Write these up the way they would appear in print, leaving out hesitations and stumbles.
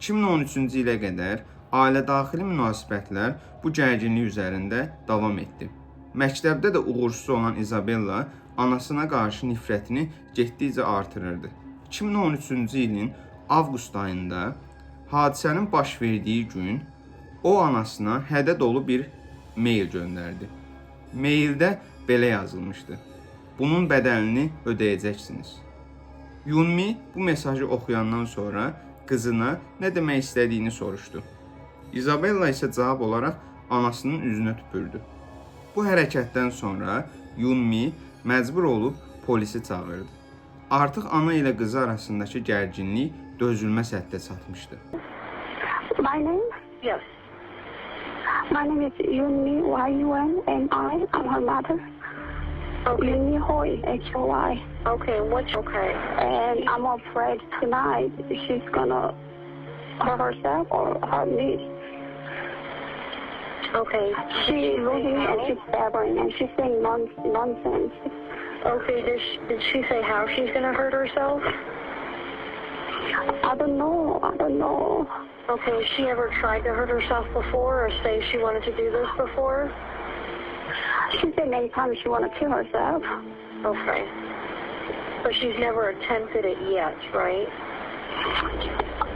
2013-cü ilə qədər ailə-daxili münasibətlər bu gərginlik üzərində davam etdi. Məktəbdə də uğursuz olan Izabella anasına qarşı nifrətini getdikcə artırırdı. 2013-cü ilin avqust ayında hadisənin baş verdiyi gün o anasına hədə dolu bir mail göndərdi. Maildə belə yazılmışdı: "Bunun bədəlini ödəyəcəksiniz." Yunmi bu mesajı oxuyandan sonra qızına nə demək istədiyini soruşdu. Izabella isə cavab olaraq anasının üzünə tüpürdü. Bu hərəkətdən sonra Yunmi məcbur olub polisi çağırdı. Artıq ana ilə qızı arasındakı gərginlik dözülməz həddə çatmışdı. My name? Yes. My name is Yunmi Y-U-N and I'm her mother. Okay. Yunmi Hoi, H-O-I. Okay, what's okay? And I'm afraid tonight she's gonna hurt herself or hurt me. Okay. She's losing me and she's stabbering and she's saying nonsense. Okay, did she say how she's gonna hurt herself? I don't know. Okay, has she ever tried to hurt herself before or say she wanted to do this before? She said many times she wanna kill herself. Okay. But she's never attempted it yet, right?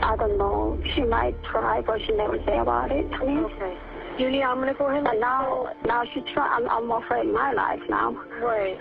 I don't know. She might try, but she never say about it to me. Okay. Uni, I'm gonna go ahead But and now she's trying. I'm afraid of my life now. Right.